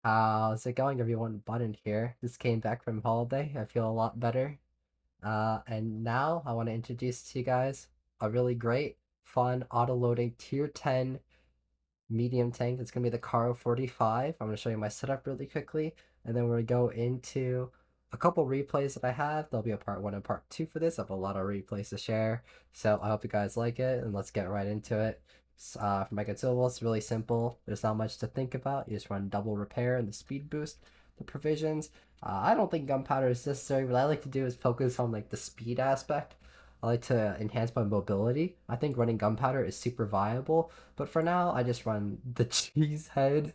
How's it going, everyone? Button here. Just came back from holiday. I feel a lot better. And now I want to introduce to you guys a really great, fun, auto-loading tier 10 medium tank. It's going to be the Carro 45. I'm going to show you my setup really quickly, and then we're going to go into a couple replays that I have. There'll be a part 1 and part 2 for this. I have a lot of replays to share, so I hope you guys like it, and let's get right into it. For my consumable, it's really simple. There's not much to think about. You just run double repair and the speed boost, the provisions. I don't think gunpowder is necessary. What I like to do is focus on like the speed aspect. I like to enhance my mobility. I think running gunpowder is super viable, but for now, I just run the cheese head,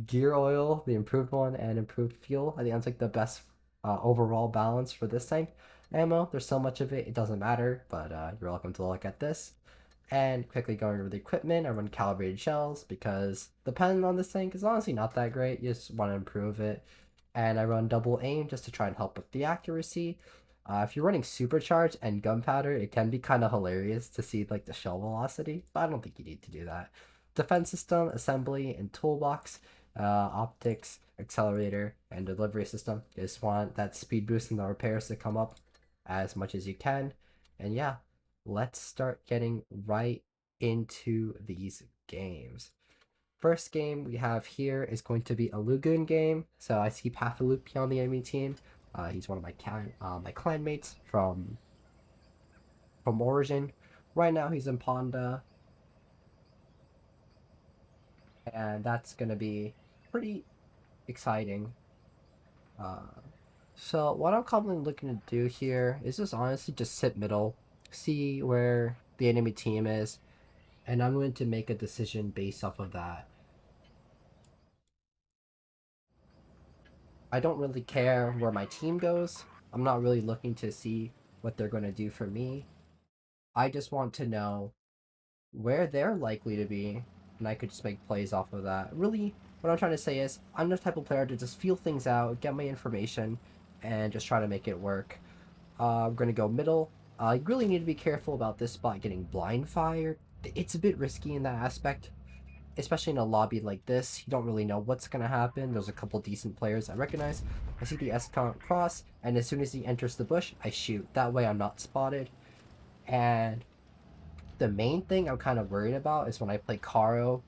gear oil, the improved one, and improved fuel. I think that's like the best overall balance for this tank. Ammo, there's so much of it, it doesn't matter, but you're welcome to look at this. And quickly going over the equipment, I run calibrated shells because the pen on this tank is honestly not that great. You just want to improve it. And I run double aim just to try and help with the accuracy. If you're running supercharged and gunpowder, it can be kind of hilarious to see like the shell velocity, but I don't think you need to do that. Defense system, assembly, and toolbox, optics, accelerator, and delivery system. You just want that speed boost and the repairs to come up as much as you can. And yeah, let's start getting right into these games. First game we have here is going to be a Lagoon game. So I see Pathaloopy on the enemy team. He's one of my clan mates from Origin. Right now he's in Ponda, and that's gonna be pretty exciting. Uh, so what I'm commonly looking to do here is just honestly just sit middle, see where the enemy team is, and I'm going to make a decision based off of that. I don't really care where my team goes. I'm not really looking to see what they're going to do for me. I just want to know where they're likely to be, and I could just make plays off of that. Really, what I'm trying to say is, I'm the type of player to just feel things out, get my information, and just try to make it work. I'm going to go middle. I really need to be careful about this spot getting blind fired. It's a bit risky in that aspect, especially in a lobby like this. You don't really know what's going to happen. There's a couple decent players I recognize. I see the S-count cross, and as soon as he enters the bush, I shoot. That way I'm not spotted. And the main thing I'm kind of worried about is when I play Carro,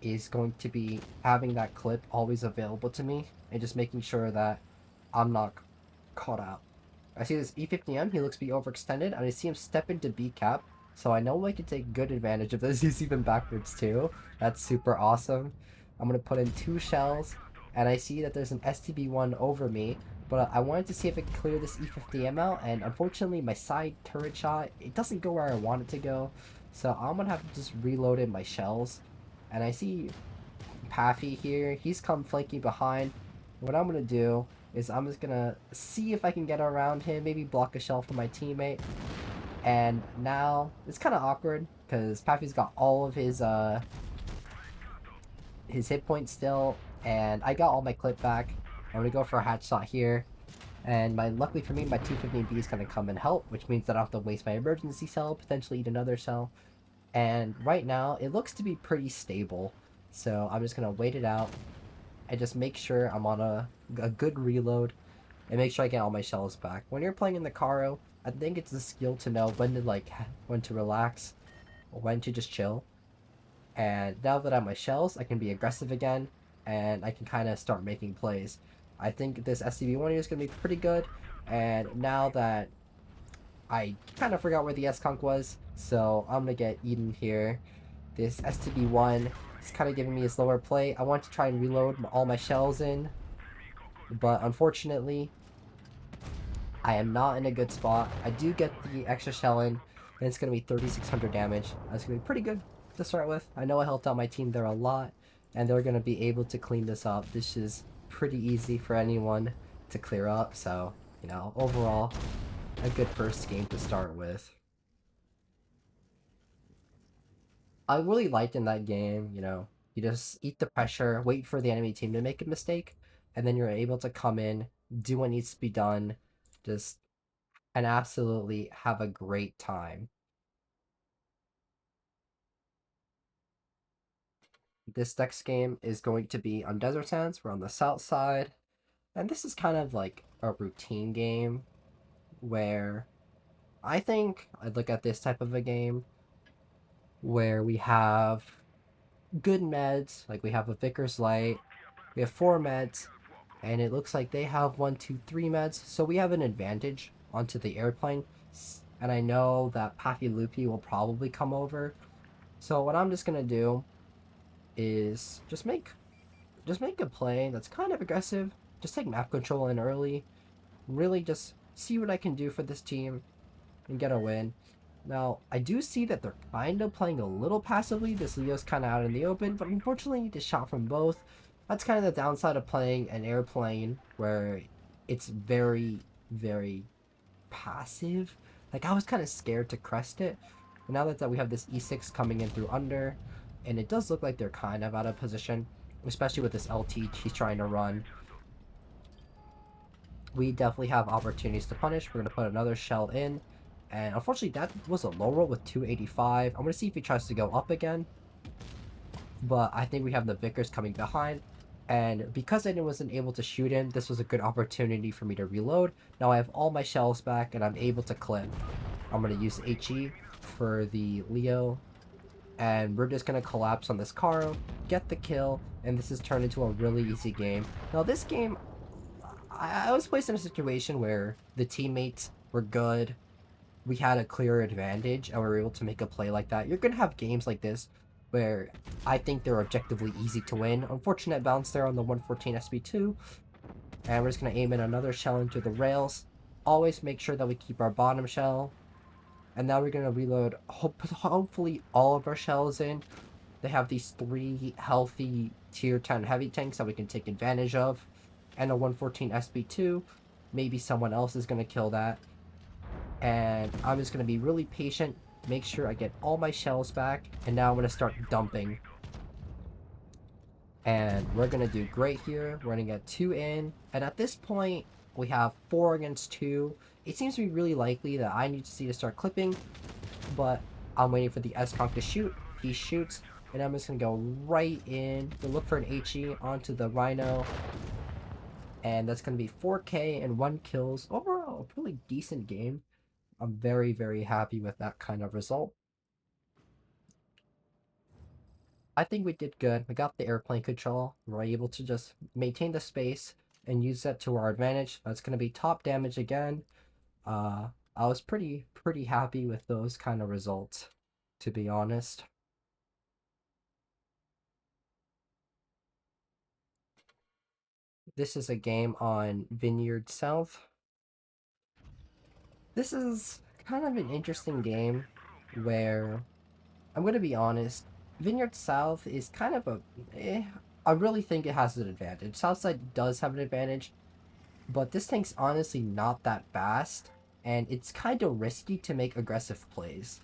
is going to be having that clip always available to me and just making sure that I'm not caught out. I see this E50M, he looks to be overextended, and I see him step into B cap, so I know I can take good advantage of this. He's even backwards too. That's super awesome. I'm going to put in 2 shells, and I see that there's an STB-1 over me, but I wanted to see if I could clear this E50M out, and unfortunately my side turret shot, it doesn't go where I want it to go, so I'm going to have to just reload in my shells. And I see Paffy here, he's come flanking behind. What I'm going to do is I'm just going to see if I can get around him, maybe block a shell for my teammate. And now, it's kind of awkward, because Paffy's got all of his hit points still, and I got all my clip back. I'm going to go for a hatch shot here. And luckily for me, my 215B is going to come and help, which means that I don't have to waste my emergency cell, potentially eat another cell. And right now, it looks to be pretty stable. So I'm just going to wait it out and just make sure I'm on a good reload and make sure I get all my shells back. When you're playing in the Carro, I think it's a skill to know when to relax, or when to just chill. And now that I have my shells, I can be aggressive again, and I can kind of start making plays. I think this SCV-1 here is going to be pretty good, and now that I kind of forgot where the S-Conk was, so I'm going to get Eden here. This STB-1 is kind of giving me a slower play. I want to try and reload all my shells in, but unfortunately, I am not in a good spot. I do get the extra shell in, and it's going to be 3,600 damage. That's going to be pretty good to start with. I know I helped out my team there a lot, and they're going to be able to clean this up. This is pretty easy for anyone to clear up, so, overall, a good first game to start with. I really liked in that game, you just eat the pressure, wait for the enemy team to make a mistake, and then you're able to come in, do what needs to be done, just and absolutely have a great time. This next game is going to be on Desert Sands. We're on the south side. And this is kind of like a routine game where I think I'd look at this type of a game where we have good meds, like we have a Vickers Light, we have 4 meds, and it looks like they have 1, 2, 3 meds, so we have an advantage onto the airplane. And I know that Pappy Loopy will probably come over. So what I'm just gonna do is just make a play that's kind of aggressive. Just take map control in early. Really just see what I can do for this team and get a win. Now, I do see that they're kind of playing a little passively. This Leo's kind of out in the open, but unfortunately, the shot from both. That's kind of the downside of playing an airplane where it's very, very passive. Like, I was kind of scared to crest it. But now that we have this E6 coming in through under, and it does look like they're kind of out of position, especially with this LT he's trying to run. We definitely have opportunities to punish. We're going to put another shell in. And unfortunately, that was a low roll with 285. I'm going to see if he tries to go up again. But I think we have the Vickers coming behind. And because I wasn't able to shoot him, this was a good opportunity for me to reload. Now I have all my shells back and I'm able to clip. I'm going to use HE for the Leo. And we're just going to collapse on this Carro, get the kill, and this has turned into a really easy game. Now this game, I was placed in a situation where the teammates were good. We had a clear advantage and we were able to make a play like that. You're going to have games like this where I think they're objectively easy to win. Unfortunate bounce there on the 114 SB2. And we're just going to aim in another shell into the rails. Always make sure that we keep our bottom shell. And now we're going to reload hopefully all of our shells in. They have these 3 healthy tier 10 heavy tanks that we can take advantage of. And a 114 SB2. Maybe someone else is going to kill that. And I'm just going to be really patient, make sure I get all my shells back, and now I'm going to start dumping. And we're going to do great here. We're going to get 2 in, and at this point, we have 4 against 2. It seems to be really likely that I need to see to start clipping, but I'm waiting for the S-Conk to shoot. He shoots, and I'm just going to go right in to look for an HE onto the Rhino. And that's going to be 4K and 1 kills. Overall, a really decent game. I'm very, very happy with that kind of result. I think we did good. We got the airplane control. We were able to just maintain the space and use that to our advantage. That's going to be top damage again. I was pretty happy with those kind of results, to be honest. This is a game on Vineyards South. This is kind of an interesting game where, I'm going to be honest, Vineyards South is kind of I really think it has an advantage. Southside does have an advantage, but this tank's honestly not that fast, and it's kind of risky to make aggressive plays.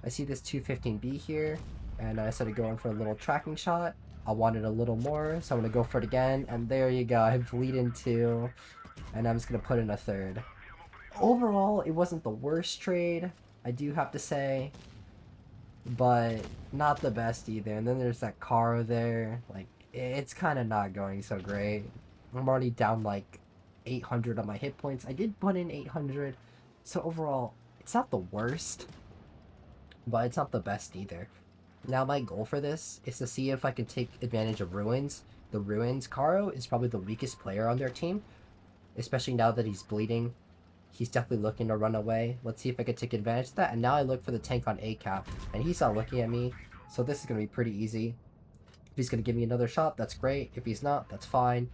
I see this 215B here, and I started going for a little tracking shot. I wanted a little more, so I'm going to go for it again, and there you go. I bleed in 2, and I'm just going to put in a 3rd. Overall, it wasn't the worst trade, I do have to say, but not the best either. And then there's that Carro there. Like, it's kind of not going so great. I'm already down like 800 on my hit points. I did put in 800, so overall, it's not the worst, but it's not the best either. Now my goal for this is to see if I can take advantage of Ruins. The Ruins Carro is probably the weakest player on their team, especially now that he's bleeding. He's definitely looking to run away. Let's see if I can take advantage of that. And now I look for the tank on A-cap, and he's not looking at me, so this is going to be pretty easy. If he's going to give me another shot, that's great. If he's not, that's fine.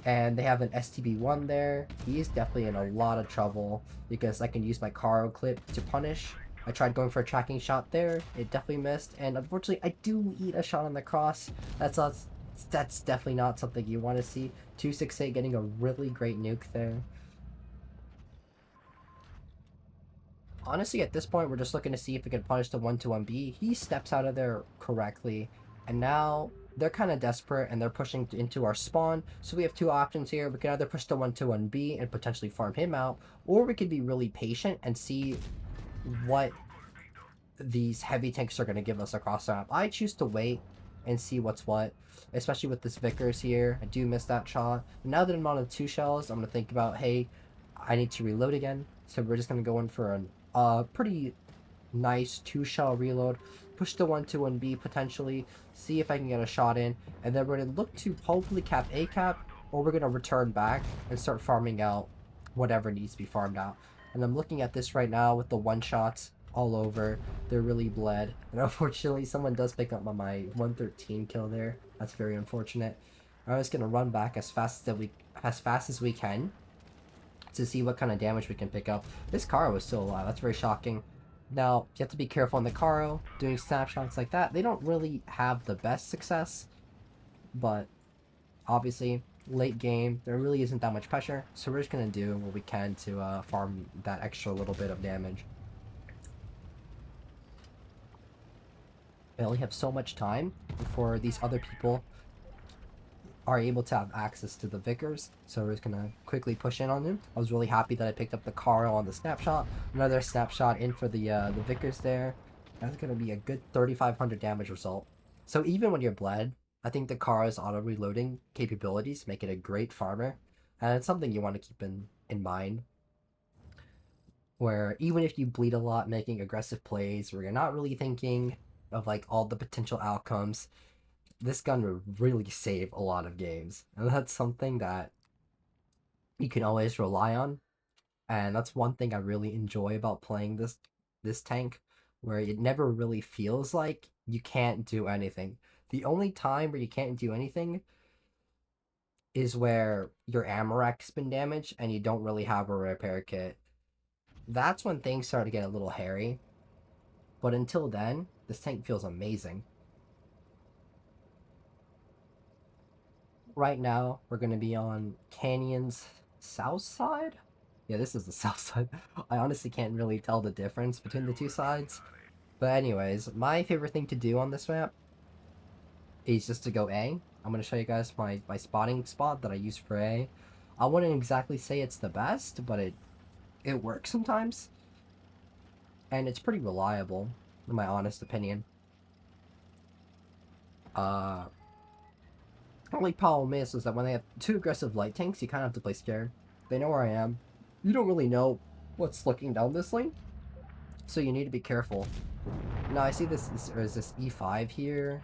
And they have an STB-1 there. He's definitely in a lot of trouble because I can use my Carro clip to punish. I tried going for a tracking shot there. It definitely missed. And unfortunately, I do eat a shot on the cross. That's definitely not something you want to see. 268 getting a really great nuke there. Honestly, at this point, we're just looking to see if we can punish the 1-1B. He steps out of there correctly, and now they're kind of desperate, and they're pushing into our spawn. So we have 2 options here. We can either push the 1-1B and potentially farm him out, or we could be really patient and see what these heavy tanks are going to give us across the map. I choose to wait and see what's what. Especially with this Vickers here, I do miss that shot. Now that I'm on 2 shells, I'm gonna think about, hey, I need to reload again. So we're just gonna go in for a pretty nice 2 shell reload, push the 1-2-1B potentially, see if I can get a shot in, and then we're gonna look to hopefully cap A cap, or we're gonna return back and start farming out whatever needs to be farmed out. And I'm looking at this right now with the 1-shots all over. They're really bled, and unfortunately someone does pick up on my 113 kill there. That's very unfortunate. I'm just gonna run back as fast as we can to see what kind of damage we can pick up. This Carro is still alive. That's very shocking. Now, you have to be careful on the Carro. Doing snapshots like that, they don't really have the best success. But, obviously, late game, there really isn't that much pressure. So we're just going to do what we can to farm that extra little bit of damage. I only have so much time before these other people are able to have access to the Vickers, so we're just gonna quickly push in on him. I was really happy that I picked up the Carro on the snapshot. Another snapshot in for the Vickers there. That's gonna be a good 3,500 damage result. So even when you're bled, I think the Carro's auto reloading capabilities make it a great farmer, and it's something you want to keep in mind. Where even if you bleed a lot, making aggressive plays, where you're not really thinking of like all the potential outcomes, this gun would really save a lot of games, and that's something that you can always rely on. And that's one thing I really enjoy about playing this tank, where it never really feels like you can't do anything. The only time where you can't do anything is where your ammo rack's been damaged and you don't really have a repair kit. That's when things start to get a little hairy. But until then, this tank feels amazing. Right now, we're going to be on Canyon's south side? Yeah, this is the south side. I honestly can't really tell the difference between the two sides. But anyways, my favorite thing to do on this map is just to go A. I'm going to show you guys my spotting spot that I use for A. I wouldn't exactly say it's the best, but it works sometimes. And it's pretty reliable, in my honest opinion. Only problem is that when they have 2 aggressive light tanks, you kind of have to play scared. They know where I am. You don't really know what's looking down this lane, so you need to be careful. Now I see this E5 here,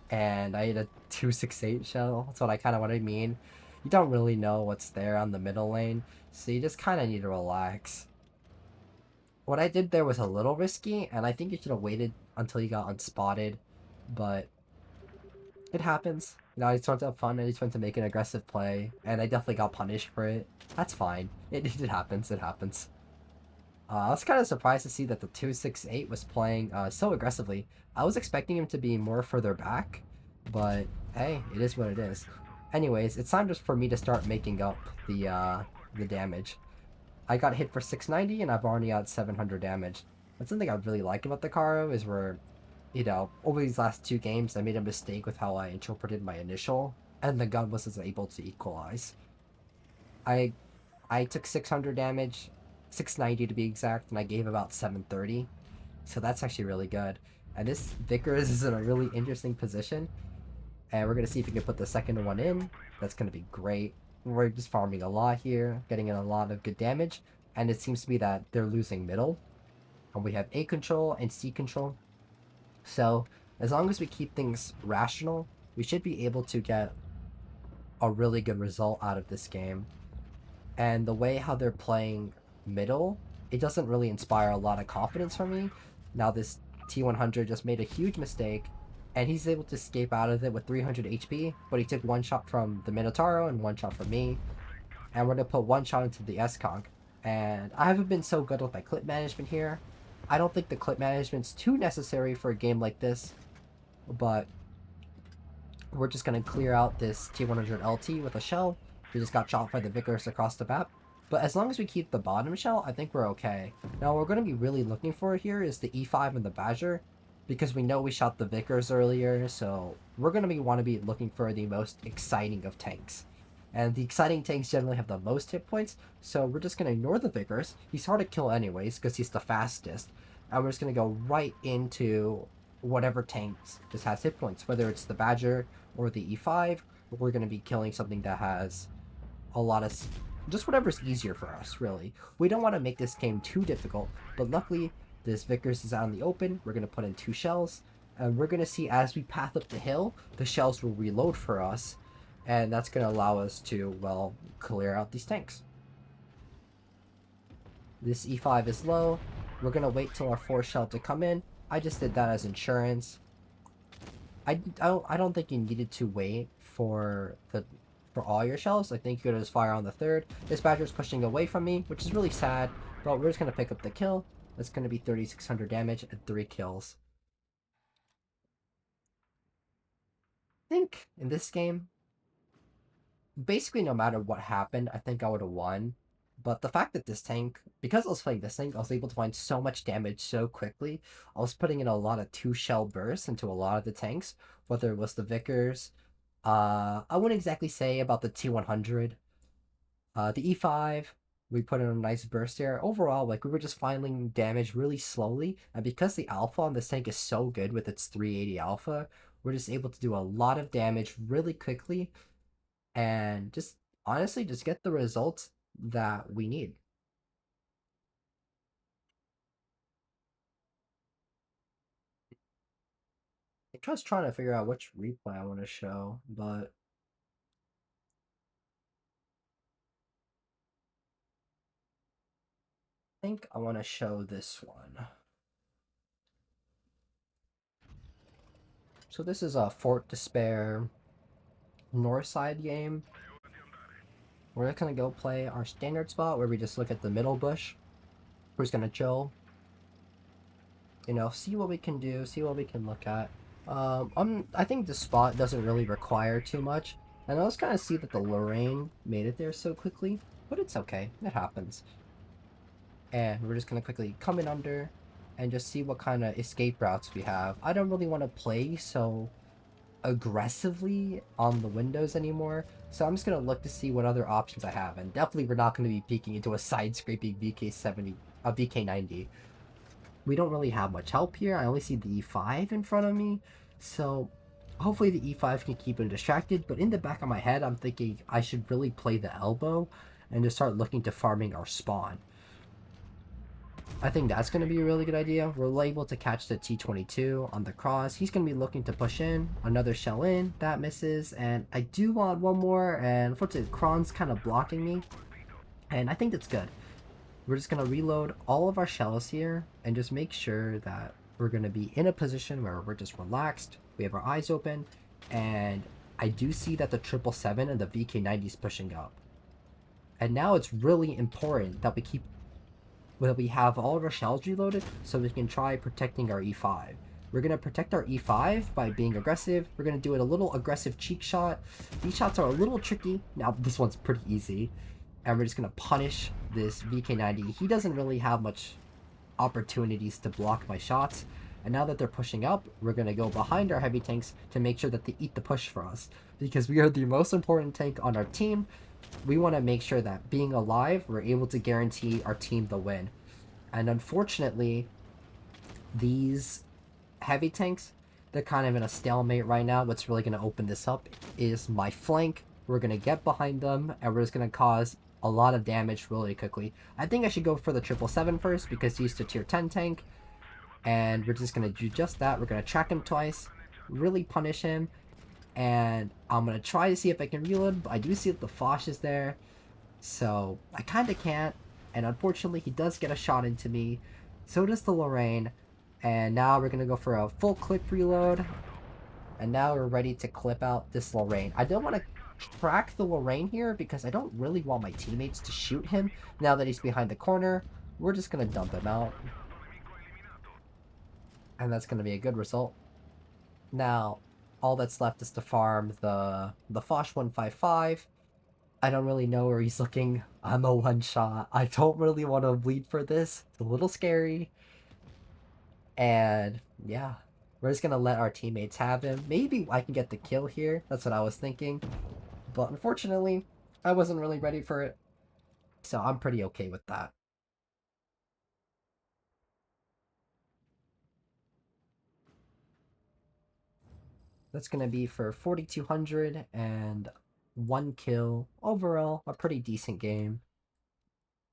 and I hit a 268 shell. That's what I mean. You don't really know what's there on the middle lane, so you just kind of need to relax. What I did there was a little risky, and I think you should have waited until you got unspotted, but it happens. You know, I just want to have fun, I just want to make an aggressive play, and I definitely got punished for it. That's fine. It happens, it happens. I was kind of surprised to see that the 268 was playing so aggressively. I was expecting him to be more further back, but hey, it is what it is. Anyways, it's time just for me to start making up the damage. I got hit for 690, and I've already got 700 damage. That's something I really like about the Carro, is where, you know, over these last 2 games, I made a mistake with how I interpreted my initial, and the gun wasn't able to equalize. I took 600 damage, 690 to be exact, and I gave about 730. So that's actually really good. And this Vickers is in a really interesting position. And we're going to see if we can put the second one in. That's going to be great. We're just farming a lot here, getting in a lot of good damage. And it seems to be that they're losing middle. And we have A control and C control. So as long as we keep things rational, we should be able to get a really good result out of this game. And the way how they're playing middle, it doesn't really inspire a lot of confidence from me. Now this T100 just made a huge mistake, and he's able to escape out of it with 300 HP, but he took 1 shot from the Minotauro and 1 shot from me. And we're going to put 1 shot into the S-Conk. And I haven't been so good with my clip management here. I don't think the clip management's too necessary for a game like this, but we're just going to clear out this T100 LT with a shell. We just got shot by the Vickers across the map. But as long as we keep the bottom shell, I think we're okay. Now, what we're going to be really looking for here is the E5 and the Badger, because we know we shot the Vickers earlier, so we're going to want to be looking for the most exciting of tanks. And the exciting tanks generally have the most hit points, so we're just going to ignore the Vickers. He's hard to kill anyways, because he's the fastest. And we're just going to go right into whatever tanks just has hit points, whether it's the Badger or the E5. We're going to be killing something that has a lot of just whatever's easier for us, really. We don't want to make this game too difficult, but luckily this Vickers is out in the open. We're going to put in 2 shells, and we're going to see as we path up the hill, the shells will reload for us, and that's going to allow us to, well, clear out these tanks. This E5 is low. We're going to wait till our 4 shell to come in. I just did that as insurance. I don't think you needed to wait for all your shells. I think you could just fire on the 3rd. This Badger's pushing away from me, which is really sad, but we're just going to pick up the kill. That's going to be 3,600 damage and 3 kills. I think in this game, basically no matter what happened, I think I would have won. But the fact that this tank, because I was playing this tank, I was able to find so much damage so quickly. I was putting in a lot of 2 shell bursts into a lot of the tanks, whether it was the Vickers. I wouldn't exactly say about the T100. The E5, we put in a nice burst there. Overall, like we were just finding damage really slowly, and because the alpha on this tank is so good with its 380 alpha, we're just able to do a lot of damage really quickly, and just honestly just get the results that we need. I'm just trying to figure out which replay I want to show, but I think I want to show this one. So this is a Fort Despair north side game. We're just gonna go play our standard spot where we just look at the middle bush. We're just gonna chill, see what we can do, see what we can look at. I think the spot doesn't really require too much, and I was kind of see that the Lorraine made it there so quickly, but it's okay, it happens. And we're just gonna quickly come in under, and just see what kind of escape routes we have. I don't really want to play so aggressively on the windows anymore, so I'm just gonna look to see what other options I have, and definitely we're not gonna be peeking into a side scraping VK70, a VK90. We don't really have much help here. I only see the E5 in front of me, so hopefully the E5 can keep him distracted, but in the back of my head I'm thinking I should really play the elbow and just start looking to farming our spawn. I think that's going to be a really good idea. We're able to catch the T22 on the cross. He's going to be looking to push in. Another shell in. That misses. And I do want one more. And unfortunately, Kron's kind of blocking me. And I think that's good. We're just going to reload all of our shells here. And just make sure that we're going to be in a position where we're just relaxed. We have our eyes open. And I do see that the 777 and the VK90 is pushing up. And now it's really important that we have all of our shells reloaded so we can try protecting our E5. We're going to protect our E5 by being aggressive. We're going to do it a little aggressive cheek shot. These shots are a little tricky. Now this one's pretty easy. And we're just going to punish this VK90. He doesn't really have much opportunities to block my shots. And now that they're pushing up, we're going to go behind our heavy tanks to make sure that they eat the push for us. Because we are the most important tank on our team. We want to make sure that being alive, we're able to guarantee our team the win. And unfortunately, these heavy tanks, they're kind of in a stalemate right now. What's really going to open this up is my flank. We're going to get behind them, and we're just going to cause a lot of damage really quickly. I think I should go for the 777 first, because he's the tier 10 tank. And we're just going to do just that. We're going to track him twice, really punish him. And I'm going to try to see if I can reload, but I do see that the Foch is there. So I kind of can't. And unfortunately, he does get a shot into me. So does the Lorraine. And now we're going to go for a full clip reload. And now we're ready to clip out this Lorraine. I don't want to track the Lorraine here because I don't really want my teammates to shoot him now that he's behind the corner. We're just going to dump him out. And that's going to be a good result. Now, all that's left is to farm the Foch 155. I don't really know where he's looking. I'm a one shot. I don't really want to bleed for this. It's a little scary. And yeah, we're just going to let our teammates have him. Maybe I can get the kill here. That's what I was thinking. But unfortunately, I wasn't really ready for it. So I'm pretty okay with that. That's going to be for 4,200 and 1 kill. Overall, a pretty decent game.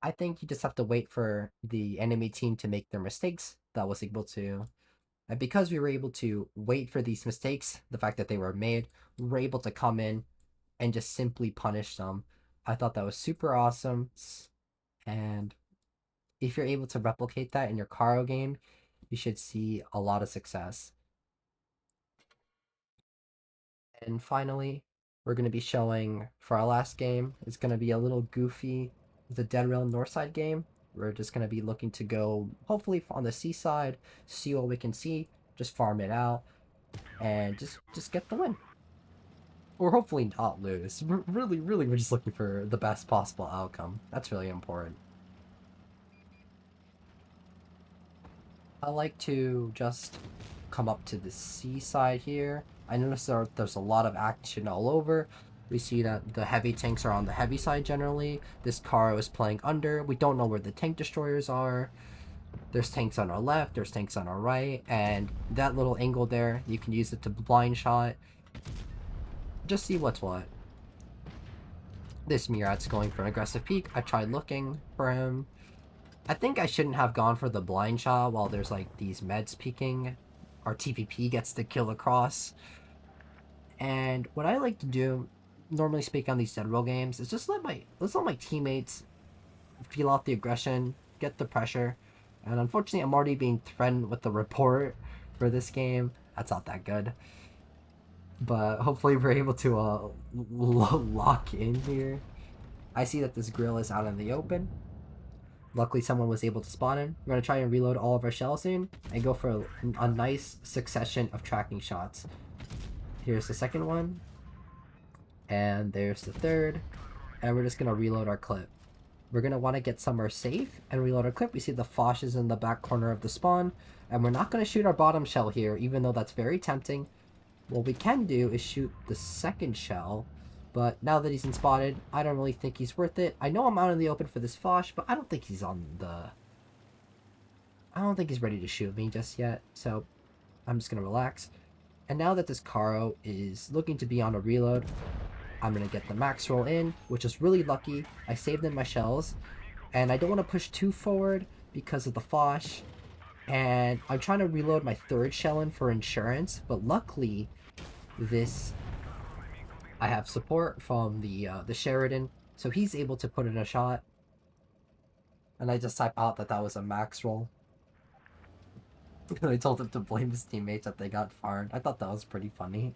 I think you just have to wait for the enemy team to make their mistakes. That was able to. And because we were able to wait for these mistakes, the fact that they were made, we were able to come in and just simply punish them. I thought that was super awesome. And if you're able to replicate that in your Carro game, you should see a lot of success. And finally, we're going to be showing for our last game, it's going to be a little goofy. It's a Dead Rail Northside game. We're just going to be looking to go, hopefully, on the seaside, see what we can see, just farm it out, and just get the win. Or hopefully not lose. Really, we're just looking for the best possible outcome. That's really important. I like to just come up to the seaside here. I notice there's a lot of action all over. We see that the heavy tanks are on the heavy side generally. This car is playing under. We don't know where the tank destroyers are. There's tanks on our left, there's tanks on our right, and that little angle there, you can use it to blind shot. Just see what's what. This Murat's going for an aggressive peek. I tried looking for him. I think I shouldn't have gone for the blind shot while there's like these meds peeking. Our TPP gets the kill across. And what I like to do, normally speak on these Dead Roll games, is just let's let my teammates feel out the aggression, get the pressure. And unfortunately, I'm already being threatened with the report for this game. That's not that good. But hopefully we're able to lock in here. I see that this grill is out in the open. Luckily, someone was able to spawn in. We're going to try and reload all of our shells soon and go for a nice succession of tracking shots. Here's the second one. And there's the third. And we're just going to reload our clip. We're going to want to get somewhere safe and reload our clip. We see the Foch is in the back corner of the spawn. And we're not going to shoot our bottom shell here, even though that's very tempting. What we can do is shoot the second shell. But now that he's in spotted, I don't really think he's worth it. I know I'm out in the open for this Foch, but I don't think he's on the... I don't think he's ready to shoot me just yet. So I'm just going to relax. And now that this Carro is looking to be on a reload, I'm going to get the max roll in, which is really lucky. I saved in my shells. And I don't want to push too forward because of the Foch. And I'm trying to reload my third shell in for insurance. But luckily, I have support from the Sheridan, so he's able to put in a shot. And I just type out that was a max roll. I told him to blame his teammates that they got farmed. I thought that was pretty funny.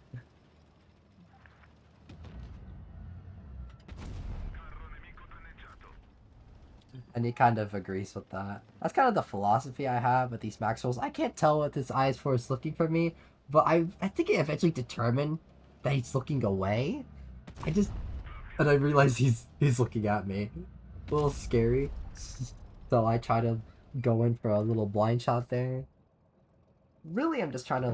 And he kind of agrees with that. That's kind of the philosophy I have with these max rolls. I can't tell what this eyes for is looking for me, but I think it eventually determined that he's looking away. And I realize he's looking at me. A little scary. So I try to go in for a little blind shot there. Really, I'm just trying to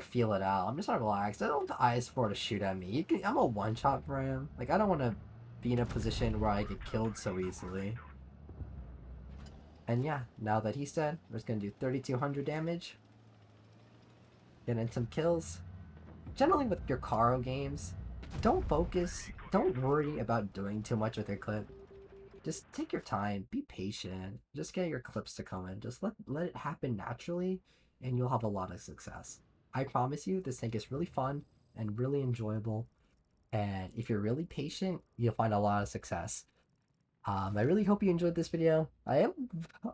feel it out. I'm just trying to relax. I don't want the eyes for to shoot at me. I'm a one shot for him. Like, I don't want to be in a position where I get killed so easily. And yeah, now that he's dead, we're just gonna do 3,200 damage. Get in some kills. Generally with your Carro games, don't worry about doing too much with your clip. Just take your time, be patient, just get your clips to come in. Just let it happen naturally, and you'll have a lot of success. I promise you, this thing is really fun and really enjoyable. And if you're really patient, you'll find a lot of success. I really hope you enjoyed this video. I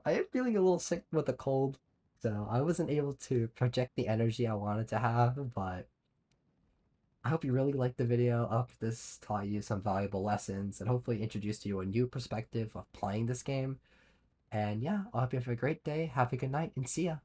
am feeling a little sick with a cold, so I wasn't able to project the energy I wanted to have, but I hope you really liked the video. I hope this taught you some valuable lessons and hopefully introduced you to a new perspective of playing this game. And yeah, I hope you have a great day, have a good night, and see ya.